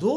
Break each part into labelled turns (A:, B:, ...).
A: 2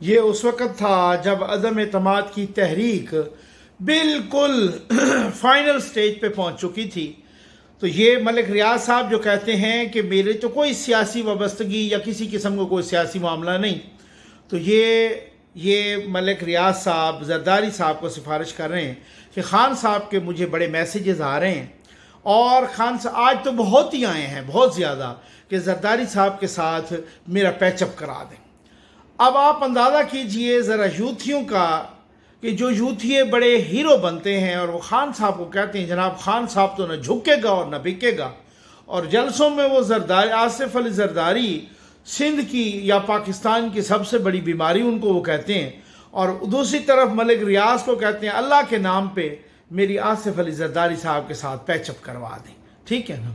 A: یہ اس وقت تھا جب عدم اعتماد کی تحریک بالکل فائنل سٹیج پہ پہنچ چکی تھی. تو یہ ملک ریاض صاحب جو کہتے ہیں کہ میرے تو کوئی سیاسی وابستگی یا کسی قسم کا کوئی سیاسی معاملہ نہیں، تو یہ ملک ریاض صاحب زرداری صاحب کو سفارش کر رہے ہیں کہ خان صاحب کے مجھے بڑے میسیجز آ رہے ہیں، اور خان صاحب آج تو بہت ہی آئے ہیں، بہت زیادہ، کہ زرداری صاحب کے ساتھ میرا پیچ اپ کرا دیں. اب آپ اندازہ کیجئے ذرا یوتھیوں کا، کہ جو یوتھی بڑے ہیرو بنتے ہیں اور وہ خان صاحب کو کہتے ہیں جناب خان صاحب تو نہ جھکے گا اور نہ بکے گا، اور جلسوں میں وہ زرداری، آصف علی زرداری سندھ کی یا پاکستان کی سب سے بڑی بیماری ان کو وہ کہتے ہیں، اور دوسری طرف ملک ریاض کو کہتے ہیں اللہ کے نام پہ میری آصف علی زرداری صاحب کے ساتھ پیچ اپ کروا دیں. ٹھیک ہے نا؟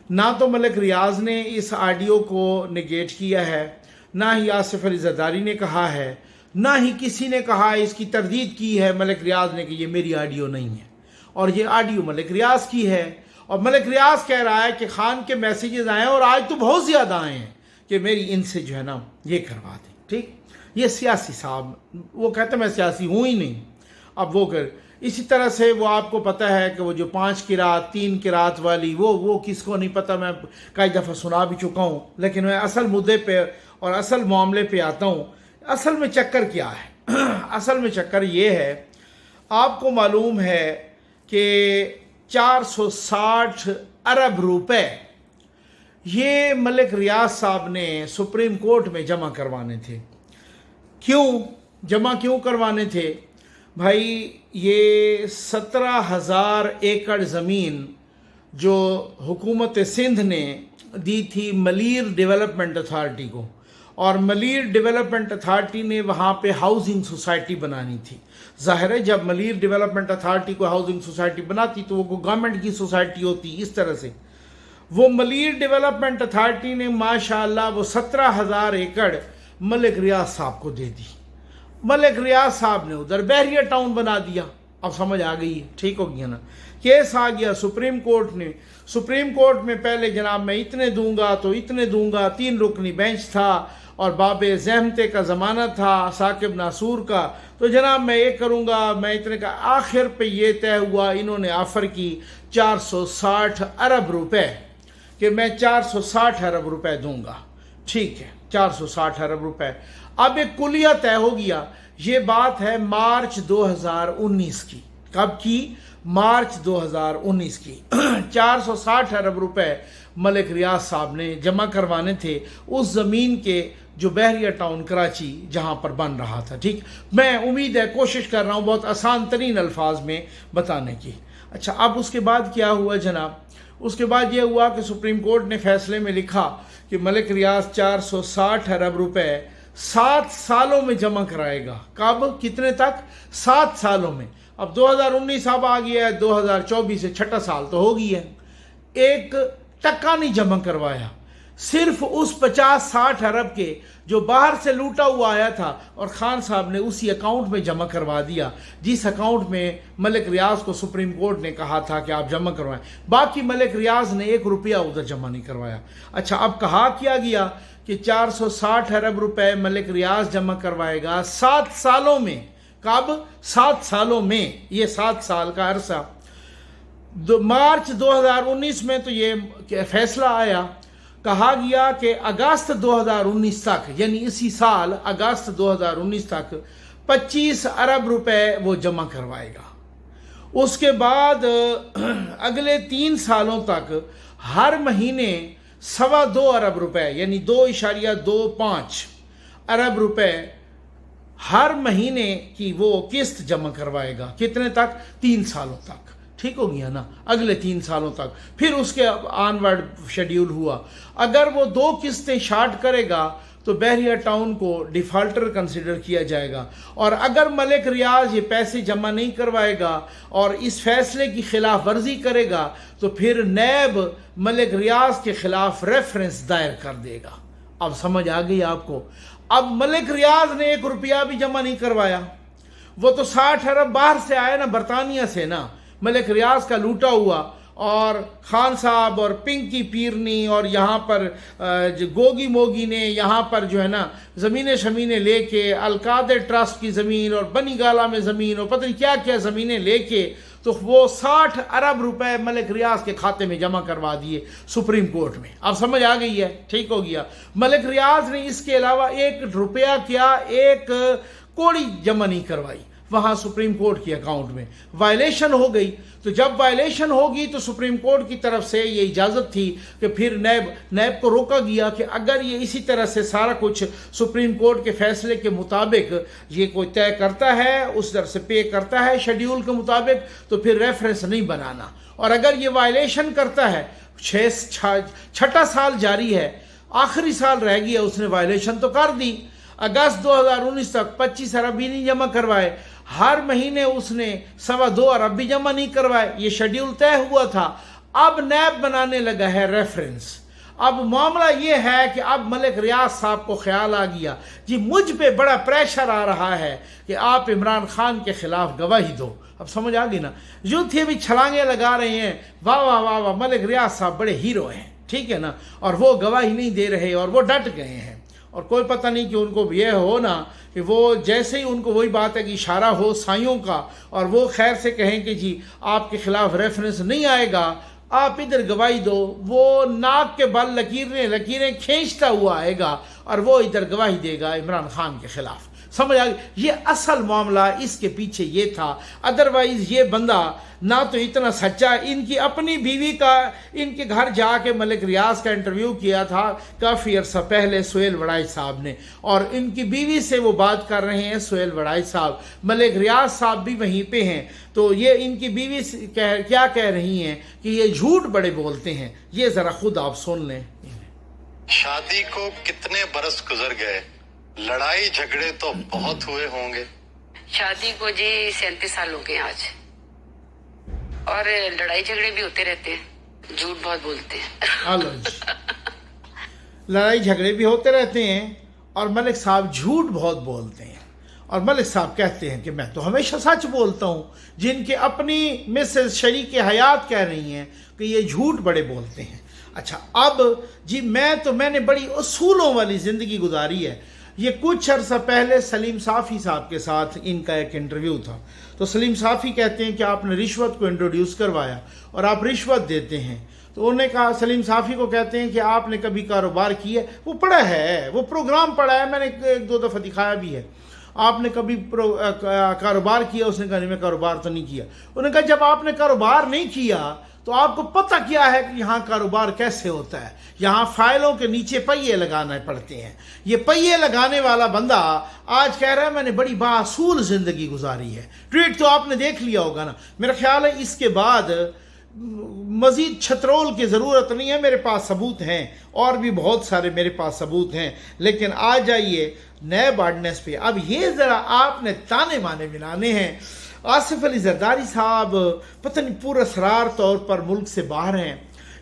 A: نہ تو ملک ریاض نے اس آڈیو کو نگیٹ کیا ہے، نہ ہی آصف علی زرداری نے کہا ہے، نہ ہی کسی نے کہا اس کی تردید کی ہے ملک ریاض نے کہ یہ میری آڈیو نہیں ہے، اور یہ آڈیو ملک ریاض کی ہے. اور ملک ریاض کہہ رہا ہے کہ خان کے میسیجز آئے ہیں اور آج تو بہت زیادہ آئے ہیں کہ میری ان سے جو ہے نا یہ کروا دیں. ٹھیک، یہ سیاسی صاحب، وہ کہتے ہیں میں سیاسی ہوں ہی نہیں. اب وہ اسی طرح سے وہ آپ کو پتہ ہے کہ وہ جو 5 قرات 3 قرات والی وہ کس کو نہیں پتہ، میں کئی دفعہ سنا بھی چکا ہوں، لیکن میں اصل مدعے پہ اور اصل معاملے پہ آتا ہوں. اصل میں چکر کیا ہے؟ اصل میں چکر یہ ہے، آپ کو معلوم ہے کہ 460 ارب روپے یہ ملک ریاض صاحب نے سپریم کورٹ میں جمع کروانے تھے. کیوں کروانے تھے بھائی؟ یہ 17,000 ایکڑ زمین جو حکومت سندھ نے دی تھی ملیر ڈیولپمنٹ اتھارٹی کو، اور ملیر ڈیولپمنٹ اتھارٹی نے وہاں پہ ہاؤسنگ سوسائٹی بنانی تھی. ظاہر ہے جب ملیر ڈیولپمنٹ اتھارٹی کو ہاؤسنگ سوسائٹی بناتی تو وہ گورنمنٹ کی سوسائٹی ہوتی. اس طرح سے وہ ملیر ڈیولپمنٹ اتھارٹی نے ماشاءاللہ وہ 17,000 ایکڑ ملک ریاض صاحب کو دے دی. ملک ریاض صاحب نے ادھر بحریہ ٹاؤن بنا دیا. اب سمجھ آ گئی، ٹھیک ہو گیا نا؟ کیس آ گیا سپریم کورٹ نے. سپریم کورٹ میں پہلے جناب میں اتنے دوں گا تو اتنے دوں گا، 3 رکنی بینچ تھا اور باب زحمتے کا زمانہ تھا ثاقب ناصور کا، تو جناب میں یہ کروں گا، میں اتنے کا. آخر پہ یہ طے ہوا، انہوں نے آفر کی 460 ارب روپے کہ میں 460 ارب روپے دوں گا. ٹھیک ہے، 460 ارب روپے. اب ایک کلیہ طے ہو گیا. یہ بات ہے مارچ 2019 کی. کب کی؟ مارچ 2019 کی. 460 ارب روپے ملک ریاض صاحب نے جمع کروانے تھے اس زمین کے جو بحریہ ٹاؤن کراچی جہاں پر بن رہا تھا. ٹھیک، میں امید ہے کوشش کر رہا ہوں بہت آسان ترین الفاظ میں بتانے کی. اچھا، اب اس کے بعد کیا ہوا جناب؟ اس کے بعد یہ ہوا کہ سپریم کورٹ نے فیصلے میں لکھا کہ ملک ریاض 460 ارب روپے 7 سالوں میں جمع کرائے گا. کب؟ کتنے تک؟ 7 سالوں میں. اب 2019 اب آ گیا ہے، 2024 سے 6 سال تو ہو گئی ہے. 1 ٹکا نہیں جمع کروایا. صرف اس 50-60 ارب کے جو باہر سے لوٹا ہوا آیا تھا اور خان صاحب نے اسی اکاؤنٹ میں جمع کروا دیا جس اکاؤنٹ میں ملک ریاض کو سپریم کورٹ نے کہا تھا کہ آپ جمع کروائیں. باقی ملک ریاض نے 1 روپیہ ادھر جمع نہیں کروایا. اچھا، اب کہا کیا گیا کہ 460 ارب روپے ملک ریاض جمع کروائے گا 7 سالوں میں. کب؟ 7 سالوں میں. یہ 7 سال کا عرصہ. مارچ 2019 میں تو یہ فیصلہ آیا. کہا گیا کہ اگست 2019 تک، یعنی اسی سال اگست 2019 تک 25 ارب روپے وہ جمع کروائے گا. اس کے بعد اگلے 3 سالوں تک ہر مہینے 2.25 ارب روپے، یعنی 2.25 ارب روپے ہر مہینے کی وہ قسط جمع کروائے گا. کتنے تک؟ 3 سالوں تک. ٹھیک ہو گیا نا؟ اگلے 3 سالوں تک. پھر اس کے آنورڈ شیڈیول ہوا. اگر وہ 2 قسطیں شارٹ کرے گا تو بحریہ ٹاؤن کو ڈیفالٹر کنسیڈر کیا جائے گا، اور اگر ملک ریاض یہ پیسے جمع نہیں کروائے گا اور اس فیصلے کی خلاف ورزی کرے گا تو پھر نیب ملک ریاض کے خلاف ریفرنس دائر کر دے گا. اب سمجھ آ گئی آپ کو؟ اب ملک ریاض نے 1 روپیہ بھی جمع نہیں کروایا. وہ تو 60 ارب باہر سے آیا نا، برطانیہ سے نا، ملک ریاض کا لوٹا ہوا، اور خان صاحب اور پنکی پیرنی اور یہاں پر گوگی موگی نے یہاں پر جو ہے نا زمینیں لے کے القادر ٹرسٹ کی زمین اور بنی گالا میں زمین اور پتہ نہیں کیا کیا زمینیں لے کے تو وہ 60 ارب روپے ملک ریاض کے کھاتے میں جمع کروا دیے سپریم کورٹ میں. اب سمجھ آ گئی ہے, ٹھیک ہو گیا. ملک ریاض نے اس کے علاوہ 1 روپیہ کیا 1 کوڑی جمع نہیں کروائی وہاں سپریم کورٹ کے اکاؤنٹ میں. وائلیشن ہو گئی. تو جب وائلیشن ہوگی تو سپریم کورٹ کی طرف سے یہ اجازت تھی کہ پھر نیب کو روکا گیا کہ اگر یہ اسی طرح سے سارا کچھ سپریم کورٹ کے فیصلے کے مطابق یہ کوئی طے کرتا ہے, اس در سے پے کرتا ہے شیڈیول کے مطابق, تو پھر ریفرنس نہیں بنانا. اور اگر یہ وائلیشن کرتا ہے, 6 سال جاری ہے, آخری سال رہ گیا, اس نے وائلیشن تو کر دی. اگست 2019 تک 25 ارب بھی نہیں جمع کروائے, ہر مہینے اس نے 2.25 ارب بھی جمع نہیں کروائے. یہ شیڈیول طے ہوا تھا. اب نیب بنانے لگا ہے ریفرنس. اب معاملہ یہ ہے کہ اب ملک ریاض صاحب کو خیال آ گیا جی مجھ پہ بڑا پریشر آ رہا ہے کہ آپ عمران خان کے خلاف گواہی دو. اب سمجھ آ گئی نا, جو تھے بھی چھلانگیں لگا رہے ہیں, واہ واہ واہ واہ ملک ریاض صاحب بڑے ہیرو ہیں, ٹھیک ہے نا, اور وہ گواہی نہیں دے رہے اور وہ ڈٹ گئے ہیں. اور کوئی پتہ نہیں کہ ان کو یہ ہو نا کہ وہ جیسے ہی ان کو وہی بات ہے کہ اشارہ ہو سائیوں کا اور وہ خیر سے کہیں کہ جی آپ کے خلاف ریفرنس نہیں آئے گا, آپ ادھر گواہی دو, وہ ناک کے بل لکیریں کھینچتا ہوا آئے گا اور وہ ادھر گواہی دے گا عمران خان کے خلاف. سمجھ آ گئی. یہ اصل معاملہ اس کے پیچھے یہ تھا. ادروائز یہ بندہ نہ تو اتنا سچا, ان کی اپنی بیوی کا ان کے گھر جا کے ملک ریاض کا انٹرویو کیا تھا کافی عرصہ پہلے سہیل وڑائی صاحب نے, اور ان کی بیوی سے وہ بات کر رہے ہیں سہیل وڑائی صاحب. ملک ریاض صاحب بھی وہیں پہ ہیں. تو یہ ان کی بیوی کیا کہہ رہی ہیں کہ یہ جھوٹ بڑے بولتے ہیں. یہ ذرا خود آپ سن لیں.
B: شادی کو کتنے برس گزر گئے, لڑائی جھگڑے تو بہت ہوئے ہوں گے.
C: شادی کو جی 37 سال ہو گئے آج, اور لڑائی جھگڑے بھی ہوتے رہتے ہیں, جھوٹ بہت بولتے ہیں.
A: لڑائی جھگڑے بھی ہوتے رہتے ہیں اور ملک صاحب جھوٹ بہت بولتے ہیں. اور ملک صاحب کہتے ہیں کہ میں تو ہمیشہ سچ بولتا ہوں, جن کے اپنی مسز شریک حیات کہہ رہی ہیں کہ یہ جھوٹ بڑے بولتے ہیں. اچھا اب جی میں نے بڑی اصولوں والی زندگی گزاری ہے. یہ کچھ عرصہ پہلے سلیم صافی صاحب کے ساتھ ان کا ایک انٹرویو تھا. تو سلیم صافی کہتے ہیں کہ آپ نے رشوت کو انٹروڈیوس کروایا اور آپ رشوت دیتے ہیں. تو انہوں نے کہا, سلیم صافی کو کہتے ہیں کہ آپ نے کبھی کاروبار کیا؟ وہ پڑھا ہے, وہ پروگرام پڑھا ہے, میں نے 1-2 دفعہ دکھایا بھی ہے. آپ نے کبھی کاروبار کیا؟ اس نے کہا نہیں میں کاروبار تو نہیں کیا. انہوں نے کہا جب آپ نے کاروبار نہیں کیا تو آپ کو پتہ کیا ہے کہ یہاں کاروبار کیسے ہوتا ہے؟ یہاں فائلوں کے نیچے پہیے لگانے پڑتے ہیں. یہ پہیے لگانے والا بندہ آج کہہ رہا ہے میں نے بڑی باصول زندگی گزاری ہے. ٹویٹ تو آپ نے دیکھ لیا ہوگا نا. میرا خیال ہے اس کے بعد مزید چھترول کی ضرورت نہیں ہے, میرے پاس ثبوت ہیں, اور بھی بہت سارے میرے پاس ثبوت ہیں. لیکن آ جائیے نیب آرڈیننس پہ. اب یہ ذرا آپ نے تانے مانے ملانے ہیں. آصف علی زرداری صاحب پتہ نہیں پورا اسرار طور پر ملک سے باہر ہیں.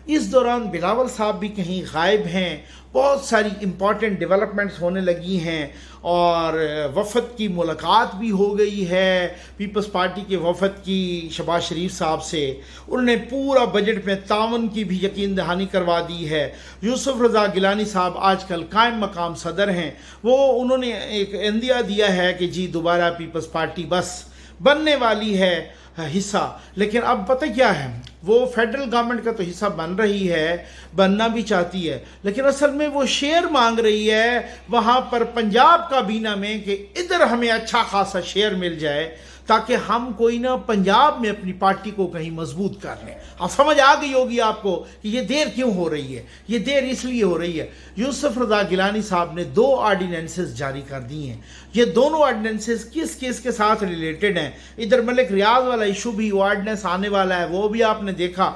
A: اس دوران بلاول صاحب بھی کہیں غائب ہیں. بہت ساری امپورٹنٹ ڈیولپمنٹس ہونے لگی ہیں, اور وفد کی ملاقات بھی ہو گئی ہے پیپلز پارٹی کے وفد کی شہباز شریف صاحب سے. انہوں نے پورا بجٹ میں تعاون کی بھی یقین دہانی کروا دی ہے. یوسف رضا گیلانی صاحب آج کل قائم مقام صدر ہیں. انہوں نے ایک عندیہ دیا ہے کہ جی دوبارہ پیپلز پارٹی بس بننے والی ہے حصہ. لیکن اب پتہ کیا ہے, وہ فیڈرل گورنمنٹ کا تو حصہ بن رہی ہے, بننا بھی چاہتی ہے, لیکن اصل میں وہ شیئر مانگ رہی ہے وہاں پر پنجاب کابینہ میں کہ ادھر ہمیں اچھا خاصا شیئر مل جائے تاکہ ہم کوئی نہ پنجاب میں اپنی پارٹی کو کہیں مضبوط کر لیں. اب سمجھ آ گئی ہوگی آپ کو کہ یہ دیر کیوں ہو رہی ہے. یہ دیر اس لیے ہو رہی ہے, یوسف رضا گیلانی صاحب نے 2 آرڈیننسز جاری کر دی ہیں. یہ دونوں آرڈیننسز کس کس کے ساتھ ریلیٹڈ ہیں؟ ادھر ملک ریاض والا ایشو بھی وہ آرڈیننس آنے والا ہے, وہ بھی آپ نے دیکھا.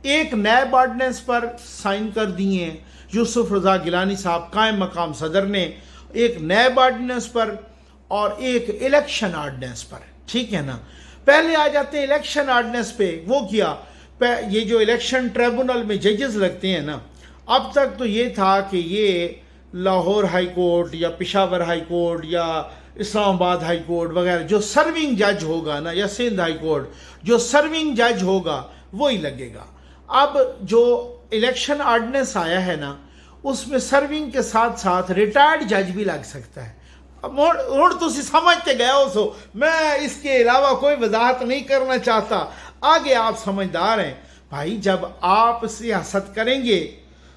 A: ایک نیب آرڈیننس پر سائن کر دیے ہیں یوسف رضا گیلانی صاحب قائم مقام صدر نے, ایک نیب آرڈیننس پر اور ایک الیکشن آرڈیننس پر. ٹھیک ہے نا. پہلے آ جاتے ہیں الیکشن آرڈیننس پہ. وہ کیا, یہ جو الیکشن ٹریبونل میں ججز لگتے ہیں نا, اب تک تو یہ تھا کہ یہ لاہور ہائی کورٹ یا پشاور ہائی کورٹ یا اسلام آباد ہائی کورٹ وغیرہ جو سرونگ جج ہوگا نا, یا سندھ ہائی کورٹ جو سرونگ جج ہوگا وہی لگے گا. اب جو الیکشن آرڈیننس آیا ہے نا اس میں سرونگ کے ساتھ ساتھ ریٹائرڈ جج بھی لگ سکتا ہے. اور تسی سمجھتے گئے ہو سو میں اس کے علاوہ کوئی وضاحت نہیں کرنا چاہتا. آگے آپ سمجھدار ہیں بھائی. جب آپ سیاست کریں گے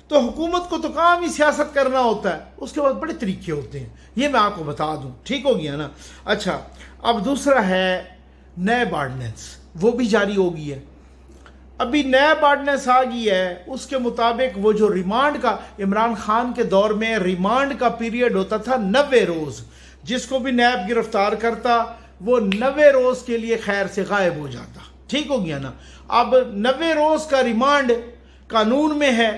A: تو حکومت کو تو کام ہی سیاست کرنا ہوتا ہے, اس کے بعد بڑے طریقے ہوتے ہیں, یہ میں آپ کو بتا دوں. ٹھیک ہو گیا نا. اچھا اب دوسرا ہے نیب آرڈیننس, وہ بھی جاری ہو گئی ہے. ابھی نیب آرڈیننس آ گئی ہے, اس کے مطابق وہ جو ریمانڈ کا, عمران خان کے دور میں ریمانڈ کا پیریڈ ہوتا تھا 90 روز, جس کو بھی نیب گرفتار کرتا وہ 90 روز کے لیے خیر سے غائب ہو جاتا. ٹھیک ہو گیا نا. اب 90 روز کا ریمانڈ قانون میں ہے,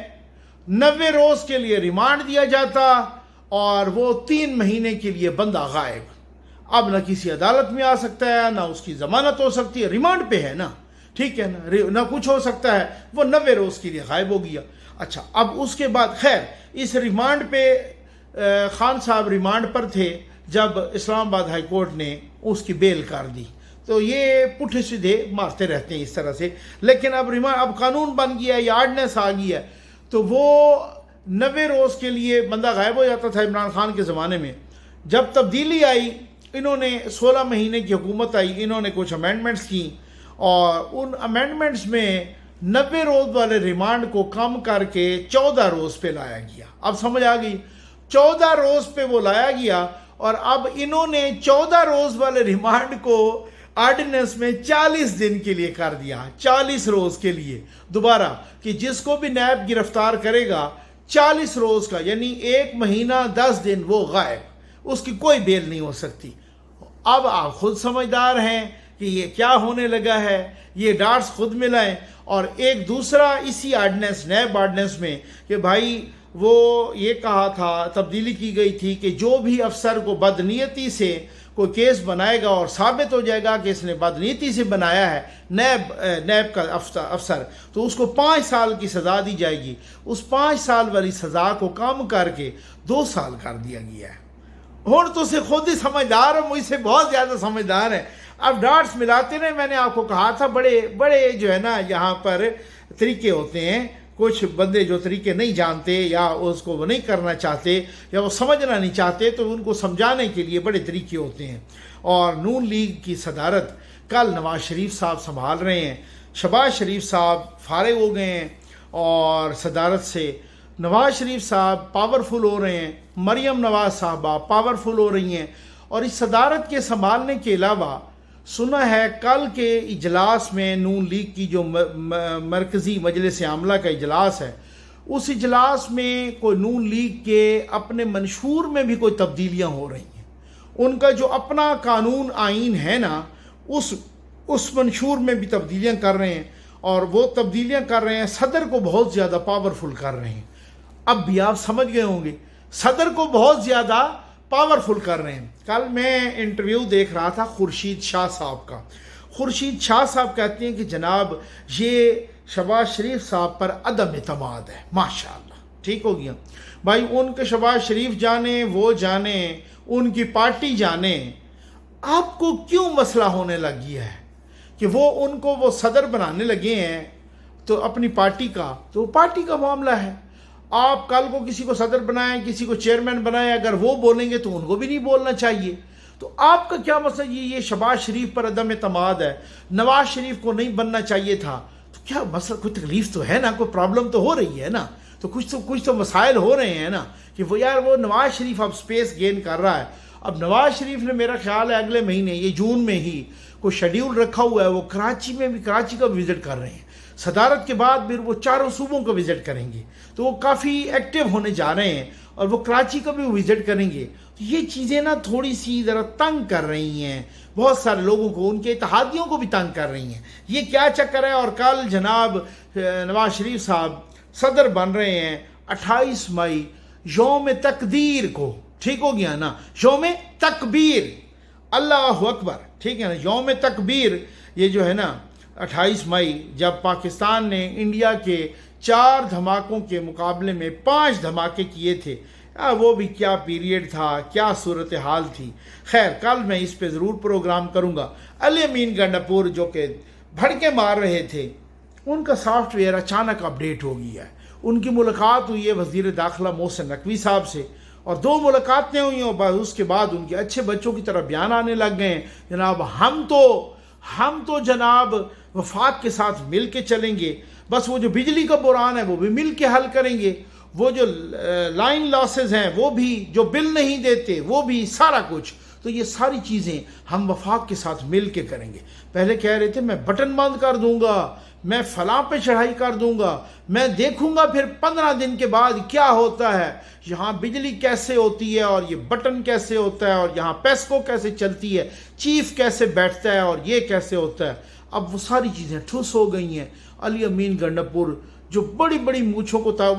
A: 90 روز کے لیے ریمانڈ دیا جاتا اور وہ 3 مہینے کے لیے بندہ غائب. اب نہ کسی عدالت میں آ سکتا ہے, نہ اس کی ضمانت ہو سکتی ہے, ریمانڈ پہ ہے نا. ٹھیک ہے نا, نہ کچھ ہو سکتا ہے, وہ 90 روز کے لیے غائب ہو گیا. اچھا اب اس کے بعد خیر اس ریمانڈ پہ خان صاحب ریمانڈ پر تھے جب اسلام آباد ہائی کورٹ نے اس کی بیل کر دی. تو یہ پٹھے سیدھے مارتے رہتے ہیں اس طرح سے. لیکن اب قانون بن گیا ہے, یہ آرڈیننس آ گئی ہے, تو وہ 90 روز کے لیے بندہ غائب ہو جاتا تھا عمران خان کے زمانے میں. جب تبدیلی آئی, انہوں نے 16 مہینے کی حکومت آئی, انہوں نے کچھ امینڈمنٹس کی اور ان امینڈمنٹس میں 90 روز والے ریمانڈ کو کم کر کے 14 روز پہ لایا گیا. اب سمجھ آ گئی, 14 روز پہ وہ لایا گیا اور اب انہوں نے 14 روز والے ریمانڈ کو آرڈیننس میں 40 دن کے لیے کر دیا, 40 روز کے لیے دوبارہ, کہ جس کو بھی نیب گرفتار کرے گا 40 روز کا, یعنی 1 مہینہ 10 دن وہ غائب, اس کی کوئی بیل نہیں ہو سکتی. اب آپ خود سمجھدار ہیں کہ یہ کیا ہونے لگا ہے, یہ ڈاٹس خود ملائیں. اور ایک دوسرا اسی آرڈیننس نیب آرڈیننس میں کہ بھائی وہ یہ کہا تھا, تبدیلی کی گئی تھی کہ جو بھی افسر کو بدنیتی سے کوئی کیس بنائے گا اور ثابت ہو جائے گا کہ اس نے بدنیتی سے بنایا ہے نیب کا افسر, تو اس کو 5 سال کی سزا دی جائے گی. اس 5 سال والی سزا کو کم کر کے 2 سال کر دیا گیا ہے. اور تو سے خود ہی سمجھدار ہو, مجھ سے بہت زیادہ سمجھدار ہیں. اب ڈاٹس ملاتے رہے, میں نے آپ کو کہا تھا بڑے جو ہے نا یہاں پر طریقے ہوتے ہیں. کچھ بندے جو طریقے نہیں جانتے یا اس کو وہ نہیں کرنا چاہتے یا وہ سمجھنا نہیں چاہتے, تو ان کو سمجھانے کے لیے بڑے طریقے ہوتے ہیں. اور نون لیگ کی صدارت کل نواز شریف صاحب سنبھال رہے ہیں. شہباز شریف صاحب فارغ ہو گئے ہیں اور صدارت سے نواز شریف صاحب پاورفل ہو رہے ہیں, مریم نواز صاحبہ پاورفل ہو رہی ہیں. اور اس صدارت کے سنبھالنے کے علاوہ سنا ہے کل کے اجلاس میں نون لیگ کی جو مرکزی مجلس عاملہ کا اجلاس ہے, اس اجلاس میں کوئی نون لیگ کے اپنے منشور میں بھی کوئی تبدیلیاں ہو رہی ہیں. ان کا جو اپنا قانون آئین ہے نا, اس منشور میں بھی تبدیلیاں کر رہے ہیں, اور وہ تبدیلیاں کر رہے ہیں صدر کو بہت زیادہ پاورفل کر رہے ہیں. اب بھی آپ سمجھ گئے ہوں گے, صدر کو بہت زیادہ پاورفل کر رہے ہیں. کل میں انٹرویو دیکھ رہا تھا خورشید شاہ صاحب کا. خورشید شاہ صاحب کہتے ہیں کہ جناب یہ شہباز شریف صاحب پر عدم اعتماد ہے. ماشاءاللہ, ٹھیک ہو گیا بھائی, ان کے شہباز شریف جانے, وہ جانے, ان کی پارٹی جانے, آپ کو کیوں مسئلہ ہونے لگ گیا ہے کہ ان کو وہ صدر بنانے لگے ہیں تو اپنی پارٹی کا, تو پارٹی کا معاملہ ہے. آپ کل کو کسی کو صدر بنائیں, کسی کو چیئرمین بنائیں, اگر وہ بولیں گے تو ان کو بھی نہیں بولنا چاہیے. تو آپ کا کیا مسئلہ, یہ شہباز شریف پر عدم اعتماد ہے, نواز شریف کو نہیں بننا چاہیے تھا, تو کیا مسئلہ, کوئی تکلیف تو ہے نا, کوئی پرابلم تو ہو رہی ہے نا, تو کچھ تو مسائل ہو رہے ہیں نا, کہ وہ وہ نواز شریف اب سپیس گین کر رہا ہے. اب نواز شریف نے میرا خیال ہے اگلے مہینے, یہ جون میں ہی کوئی شیڈیول رکھا ہوا ہے, وہ کراچی کا وزٹ کر رہے ہیں. صدارت کے بعد پھر وہ 4 صوبوں کا وزٹ کریں گے, تو وہ کافی ایکٹیو ہونے جا رہے ہیں, اور وہ کراچی کا بھی وزٹ کریں گے. تو یہ چیزیں نا تھوڑی سی ذرا تنگ کر رہی ہیں بہت سارے لوگوں کو, ان کے اتحادیوں کو بھی تنگ کر رہی ہیں. یہ کیا چکر ہے. اور کل جناب نواز شریف صاحب صدر بن رہے ہیں 28 مئی یوم تقدیر کو, ٹھیک ہو گیا نا, یوم تکبیر, اللہ اکبر, ٹھیک ہے نا, یوم تکبیر. یہ جو ہے نا 28 مئی جب پاکستان نے انڈیا کے 4 دھماکوں کے مقابلے میں 5 دھماکے کیے تھے, وہ بھی کیا پیریڈ تھا, کیا صورتحال تھی. خیر کل میں اس پہ ضرور پروگرام کروں گا. علی امین گنڈاپور جو کہ بھڑکے مار رہے تھے ان کا سافٹ ویئر اچانک اپڈیٹ ہو گیا ہے. ان کی ملاقات ہوئی ہے وزیر داخلہ محسن نقوی صاحب سے، اور 2 ملاقاتیں ہوئی ہیں، اور اس کے بعد ان کے اچھے بچوں کی طرح بیان آنے لگ گئے ہیں، جناب ہم تو جناب وفاق کے ساتھ مل کے چلیں گے، بس وہ جو بجلی کا بحران ہے وہ بھی مل کے حل کریں گے، وہ جو لائن لاسز ہیں وہ بھی، جو بل نہیں دیتے وہ بھی، سارا کچھ. تو یہ ساری چیزیں ہم وفاق کے ساتھ مل کے کریں گے. پہلے کہہ رہے تھے میں بٹن بند کر دوں گا، میں فلاں پہ چڑھائی کر دوں گا، میں دیکھوں گا پھر 15 دن کے بعد کیا ہوتا ہے، یہاں بجلی کیسے ہوتی ہے اور یہ بٹن کیسے ہوتا ہے اور یہاں پیسکو کیسے چلتی ہے، چیف کیسے بیٹھتا ہے اور یہ کیسے ہوتا ہے. اب وہ ساری چیزیں ٹھوس ہو گئی ہیں. علی امین گنڈپور جو بڑی بڑی مونچھوں کو تھا،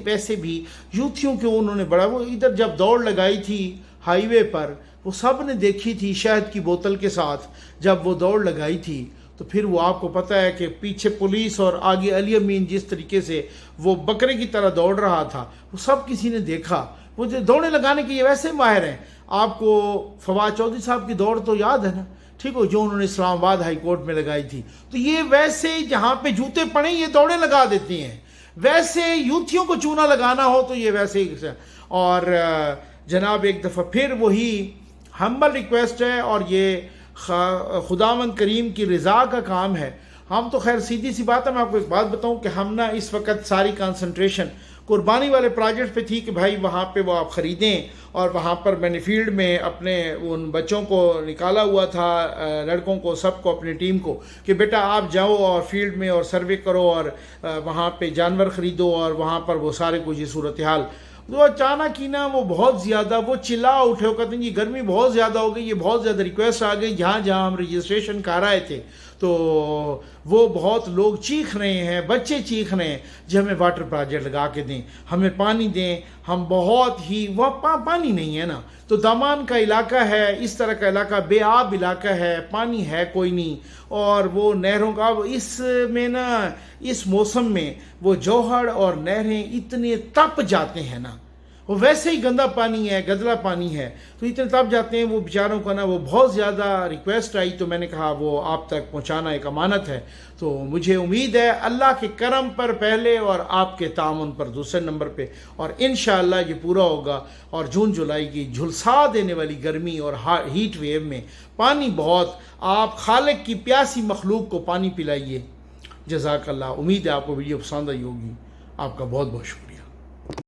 A: ویسے بھی یوتھیوں کے انہوں نے بڑا، وہ ادھر جب دوڑ لگائی تھی ہائی وے پر، وہ سب نے دیکھی تھی شہد کی بوتل کے ساتھ جب وہ دوڑ لگائی تھی، تو پھر وہ آپ کو پتہ ہے کہ پیچھے پولیس اور آگے علی امین جس طریقے سے وہ بکرے کی طرح دوڑ رہا تھا، وہ سب کسی نے دیکھا. وہ جو دوڑیں لگانے کے یہ ویسے ماہر ہیں. آپ کو فواد چودھری صاحب کی دوڑ تو یاد ہے نا، ٹھیک ہو، جو انہوں نے اسلام آباد ہائی کورٹ میں لگائی تھی. تو یہ ویسے جہاں پہ جوتے پڑیں یہ دوڑیں لگا دیتی ہیں، ویسے یوتھیوں کو چونا لگانا ہو تو یہ ویسے ہی. اور جناب ایک دفعہ پھر وہی ہمبل ریکویسٹ ہے، اور یہ خداوند کریم کی رضا کا کام ہے. ہم تو خیر سیدھی سی بات ہے، میں آپ کو ایک بات بتاؤں کہ ہم نا اس وقت ساری کنسنٹریشن قربانی والے پروجیکٹ پہ تھی کہ بھائی وہاں پہ وہ آپ خریدیں، اور وہاں پر میں نے فیلڈ میں اپنے ان بچوں کو نکالا ہوا تھا، لڑکوں کو سب کو، اپنی ٹیم کو، کہ بیٹا آپ جاؤ اور فیلڈ میں اور سروے کرو اور وہاں پہ جانور خریدو، اور وہاں پر وہ سارے کچھ یہ صورتحال. تو اچانک ہی نا وہ بہت زیادہ وہ چلا اٹھے، وہ کہتے ہیں یہ گرمی بہت زیادہ ہو گئی، یہ بہت زیادہ ریکویسٹ آ گئی. جہاں ہم رجسٹریشن کر رہے تھے تو وہ بہت لوگ چیخ رہے ہیں، بچے چیخ رہے ہیں جی ہمیں واٹر پروجیکٹ لگا کے دیں، ہمیں پانی دیں. ہم بہت ہی وہ پانی نہیں ہے نا، تو دامان کا علاقہ ہے، اس طرح کا علاقہ بے آب علاقہ ہے، پانی ہے کوئی نہیں، اور وہ نہروں کا اس میں نا اس موسم میں وہ جوہر اور نہریں اتنے تپ جاتے ہیں نا، وہ ویسے ہی گندا پانی ہے، گدلا پانی ہے، تو اتنے تپ جاتے ہیں وہ بیچاروں کا نا. وہ بہت زیادہ ریکویسٹ آئی تو میں نے کہا وہ آپ تک پہنچانا ایک امانت ہے. تو مجھے امید ہے اللہ کے کرم پر پہلے اور آپ کے تعاون پر دوسرے نمبر پہ، اور انشاءاللہ یہ پورا ہوگا. اور جون جولائی کی جھلسا دینے والی گرمی اور ہیٹ ویو میں پانی بہت، آپ خالق کی پیاسی مخلوق کو پانی پلائیے. جزاک اللہ. امید ہے آپ کو ویڈیو پسند آئی ہوگی. آپ کا بہت بہت شکریہ.